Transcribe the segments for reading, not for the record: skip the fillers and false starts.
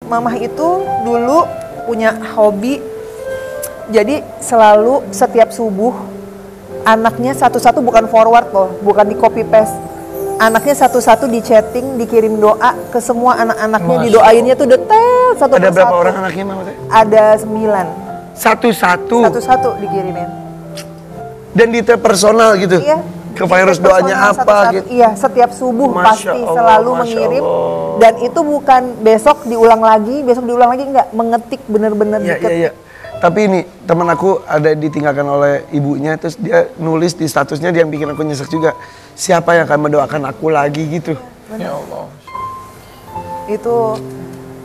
Mamah itu dulu punya hobi, jadi selalu setiap subuh anaknya satu-satu, bukan forward loh, bukan di copy paste. Anaknya satu-satu di chatting, dikirim doa ke semua anak-anaknya, didoainnya tuh detail satu persatu. Ada berapa orang anaknya Mama? Ada 9. Satu-satu? Satu-satu dikirimin. Dan detail personal gitu? Iya. Ke virus doanya apa satu-satu, gitu? Iya, setiap subuh Masya pasti Allah, selalu Masya mengirim. Allah. Dan itu bukan besok diulang lagi, enggak, mengetik bener-bener diketik. Iya. Tapi ini teman aku ada ditinggalkan oleh ibunya, terus dia nulis di statusnya, dia yang bikin aku nyesek juga. Siapa yang akan mendoakan aku lagi gitu? Bener. Ya Allah.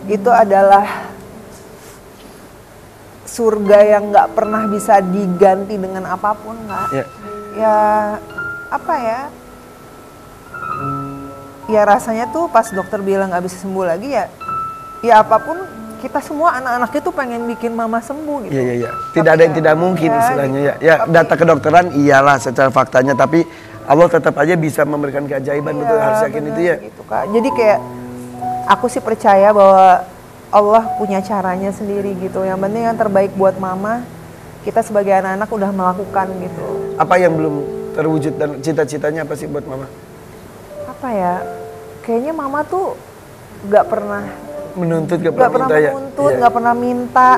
Itu adalah surga yang nggak pernah bisa diganti dengan apapun, nggak. Ya apa ya? Ya rasanya tuh pas dokter bilang nggak bisa sembuh lagi ya apapun, kita semua anak-anaknya tuh pengen bikin mama sembuh gitu. Iya. Tidak ada yang tidak mungkin istilahnya ya. Ya data kedokteran iyalah secara faktanya, tapi Allah tetap aja bisa memberikan keajaiban, betul, harus yakin itu ya. Gitu, Kak. Jadi kayak aku sih percaya bahwa Allah punya caranya sendiri gitu. Yang penting yang terbaik buat mama, kita sebagai anak-anak udah melakukan gitu. Apa yang belum terwujud dan cita-citanya apa sih buat mama? Apa ya? Kayaknya mama tuh gak pernah menuntut, gak pernah menuntut, gak pernah minta.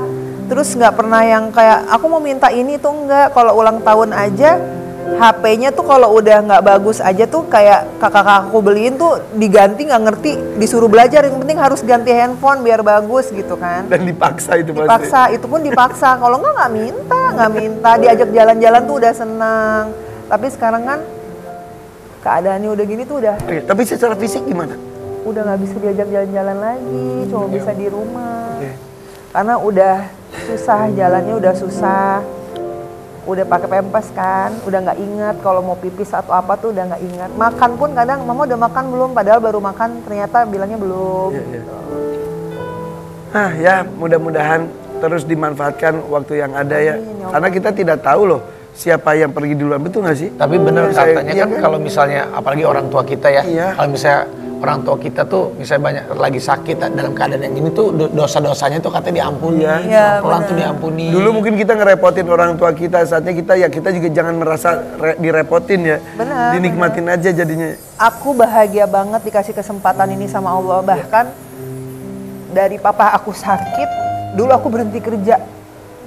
Terus gak pernah yang kayak aku mau minta ini tuh enggak. Kalau ulang tahun aja, HP-nya tuh kalau udah nggak bagus aja tuh kayak kakak aku beliin tuh diganti, nggak ngerti, disuruh belajar, yang penting harus ganti handphone biar bagus gitu kan. Dan dipaksa itu pasti. Dipaksa, itu pun dipaksa. Kalau nggak minta, diajak jalan-jalan tuh udah senang. Tapi sekarang kan keadaannya udah gini tuh udah. Tapi secara fisik gimana? Udah nggak bisa diajak jalan-jalan lagi, cuma bisa di rumah. Karena udah susah, jalannya udah susah. Udah pakai pempes kan, udah nggak ingat kalau mau pipis atau apa tuh udah nggak ingat. Makan pun kadang mama udah makan belum, padahal baru makan ternyata bilangnya belum. Gitu. Ya mudah-mudahan terus dimanfaatkan waktu yang ada ya. Karena kita tidak tahu loh siapa yang pergi duluan, betul nggak sih? Tapi benar katanya kan kalau misalnya apalagi orang tua kita ya, kalau misalnya orang tua kita tuh misalnya banyak lagi sakit dalam keadaan yang gini tuh dosa-dosanya tuh katanya diampuni, pelan tuh diampuni. Dulu mungkin kita ngerepotin orang tua kita, saatnya kita juga jangan merasa direpotin ya. Bener, dinikmatin aja jadinya. Aku bahagia banget dikasih kesempatan ini sama Allah. Bahkan dari papa aku sakit, dulu aku berhenti kerja.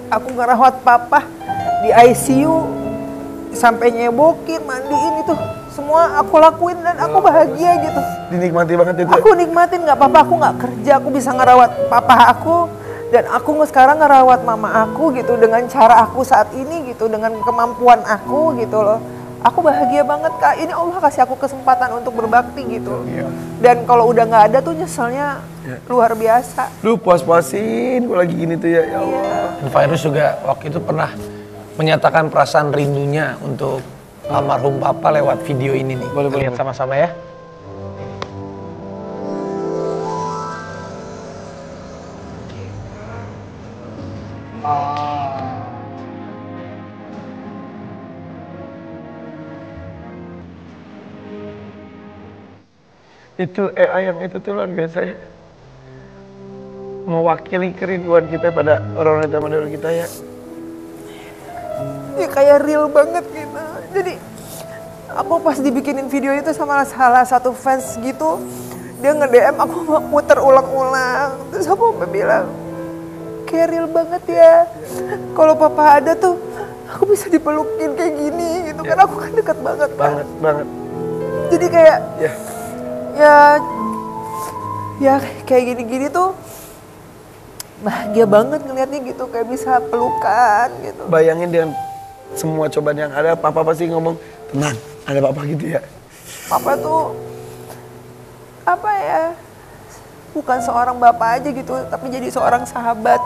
Aku ngerawat papa di ICU sampai nyebokin, mandiin itu semua aku lakuin dan aku bahagia gitu. Dinikmati banget itu. Aku nikmatin, nggak apa-apa aku nggak kerja, aku bisa ngerawat papa aku dan aku sekarang ngerawat mama aku gitu dengan cara aku saat ini gitu, dengan kemampuan aku gitu loh. Aku bahagia banget Kak, ini Allah kasih aku kesempatan untuk berbakti gitu. Dan kalau udah nggak ada tuh nyeselnya luar biasa. Lu puas-puasin gue lagi gini tuh ya Allah. Virus juga waktu itu pernah menyatakan perasaan rindunya untuk almarhum papa lewat video ini nih. Boleh lihat sama-sama ya. Itu AI yang itu tuh luar biasa ya. Mewakili kerinduan kita pada orang-orang zaman dulu kita ya. Ya kayak real banget gitu. Jadi aku pas dibikinin video itu sama salah satu fans gitu, dia nge-DM aku muter ulang-ulang. Terus aku bilang, kayak real banget ya. Kalau papa ada tuh, aku bisa dipelukin kayak gini gitu kan. Aku kan dekat banget kan. Banget. Jadi kayak, ya kayak gini-gini tuh bahagia banget ngeliatnya gitu, kayak bisa pelukan gitu. Bayangin dengan semua cobaan yang ada, papa pasti ngomong, tenang, ada papa gitu ya. Papa tuh, apa ya, bukan seorang bapak aja gitu, tapi jadi seorang sahabat.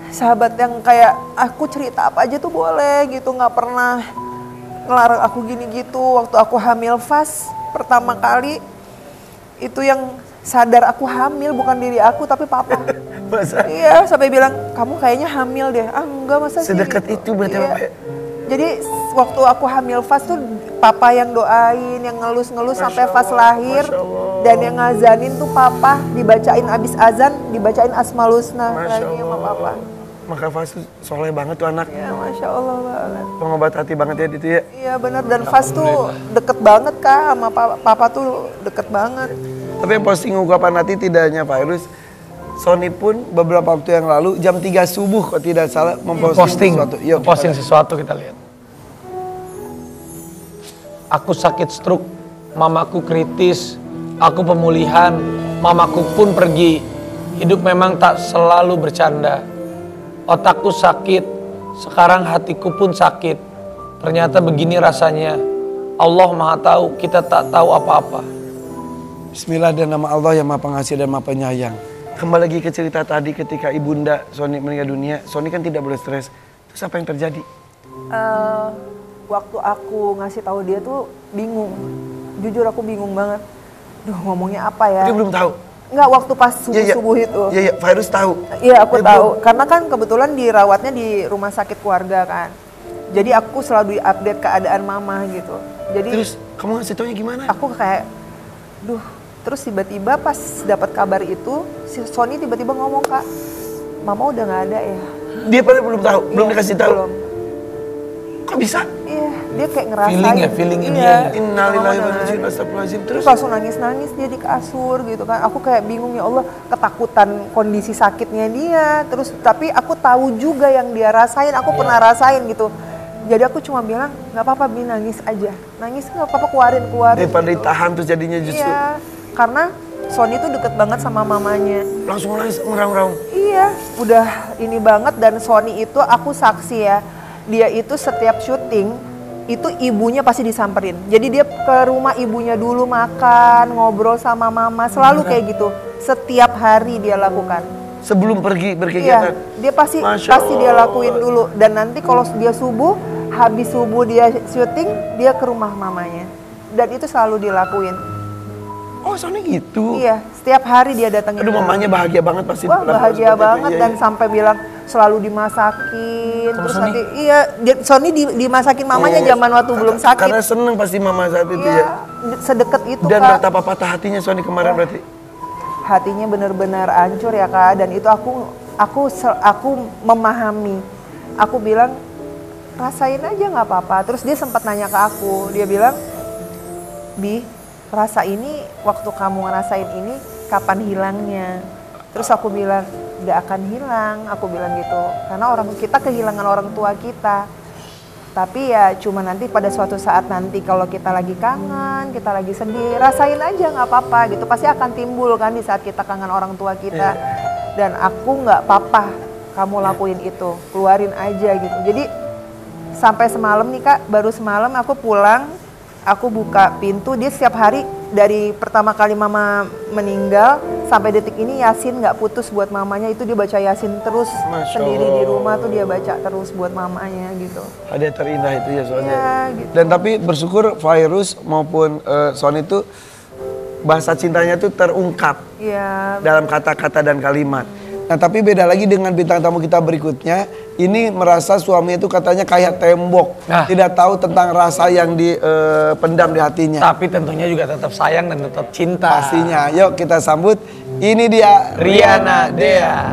Sahabat yang kayak, aku cerita apa aja tuh boleh gitu, gak pernah ngelarang aku gini gitu. Waktu aku hamil Fas, pertama kali, itu yang sadar aku hamil, bukan diri aku, tapi papa. Masa? Iya, sampai bilang, kamu kayaknya hamil deh. Ah enggak, masa sih? Sedekat gitu. itu berarti Bapak ya? Jadi waktu aku hamil Fas tuh papa yang doain, yang ngelus-ngelus sampai Fas lahir. Dan yang ngazanin tuh papa, dibacain abis azan, dibacain Asmaul Husna lagi sama papa. Maka Fas tuh soleh banget tuh anak. Ya Masya Allah banget. Pengobat hati banget ya itu ya. Iya benar, dan Fas tuh deket banget Kak sama papa tuh deket banget. Tapi yang posting ungkapan hati tidak hanya Fairuz, Sony pun beberapa waktu yang lalu jam 3 subuh kalau tidak salah memposting sesuatu. Yuk, posting sesuatu kita lihat. Aku sakit stroke, mamaku kritis, aku pemulihan, mamaku pun pergi. Hidup memang tak selalu bercanda. Otakku sakit, sekarang hatiku pun sakit. Ternyata begini rasanya. Allah Maha Tahu, kita tak tahu apa-apa. Bismillah dan nama Allah yang Maha Pengasih dan Maha Penyayang. Kembali lagi ke cerita tadi ketika ibunda Sony meninggal dunia. Sony kan tidak boleh stres. Terus apa yang terjadi? Waktu aku ngasih tahu dia tuh bingung. Jujur aku bingung banget. Duh, ngomongnya apa ya? Dia belum tahu. Enggak, waktu pas subuh-subuh itu. Iya, Fairuz tahu. Iya, aku tahu. Karena kan kebetulan dirawatnya di rumah sakit keluarga kan. Jadi aku selalu update keadaan mama gitu. Jadi Terus kamu ngasih taunya gimana? aku kayak, duh. Terus tiba-tiba pas dapat kabar itu, si Sony tiba-tiba ngomong, Kak, mama udah nggak ada ya. Dia pada belum tahu, belum Iya, dikasih tahu. Belum. Kok bisa? Iya, dia kayak ngerasain. Feelingnya Iya. dia. Innalillahi wa inna ilaihi raji'un. Terus langsung nangis-nangis dia di kasur gitu kan. Aku kayak bingung, ya Allah, ketakutan kondisi sakitnya dia. Terus tapi aku tahu juga yang dia rasain, aku pernah rasain gitu. Jadi aku cuma bilang, nggak apa-apa Bi, nangis aja. Nangis nggak apa-apa, keluarin. Daripada gitu. ditahan terus jadinya justru. Iya, karena Sony tuh deket banget sama mamanya. Langsung nangis ngeraung-raung. Iya, udah ini banget. Dan Sony itu aku saksi ya, dia itu setiap syuting itu ibunya pasti disamperin. Jadi dia ke rumah ibunya dulu makan, ngobrol sama mama, selalu kayak gitu. Setiap hari dia lakukan. Sebelum pergi berkegiatan. Iya, dia pasti dia lakuin dulu. Dan nanti kalau dia subuh, habis subuh dia syuting, dia ke rumah mamanya. Dan itu selalu dilakuin. Oh, Sony gitu. Iya, setiap hari dia datangin. Aduh, mamanya bahagia banget pasti. Wah, bahagia banget itu, dan sampai bilang selalu dimasakin. Terus nanti Sony dimasakin mamanya zaman waktu belum sakit. Karena seneng pasti mama saat itu Iya, ya. sedekat itu Dan Kak. betapa patah hatinya Sony kemarin berarti. Hatinya benar-benar hancur ya Kak, dan itu aku memahami. Aku bilang rasain aja nggak apa-apa. Terus dia sempat nanya ke aku, dia bilang, Bi, rasa ini waktu kamu ngerasain ini kapan hilangnya? Terus aku bilang nggak akan hilang, aku bilang gitu. Karena kita kehilangan orang tua kita. Tapi ya cuma nanti pada suatu saat nanti kalau kita lagi kangen, kita lagi sedih, rasain aja nggak apa-apa gitu. Pasti akan timbul kan di saat kita kangen orang tua kita. Dan aku nggak apa-apa kamu lakuin itu, keluarin aja gitu. Jadi sampai semalam nih Kak, baru semalam aku pulang, aku buka pintu, dia setiap hari dari pertama kali mama meninggal sampai detik ini Yasin nggak putus buat mamanya. Itu dia baca Yasin terus sendiri di rumah tuh, dia baca terus buat mamanya gitu. Hadiah terindah itu ya soalnya. Ya, gitu. Dan tapi bersyukur Fairuz maupun Sony itu bahasa cintanya tuh terungkap dalam kata-kata dan kalimat. Nah tapi beda lagi dengan bintang tamu kita berikutnya. Ini merasa suaminya itu katanya kayak tembok. Tidak tahu tentang rasa yang dipendam di hatinya. Tapi tentunya juga tetap sayang dan tetap cinta. Pastinya. Yuk kita sambut. Ini dia Riana Dea.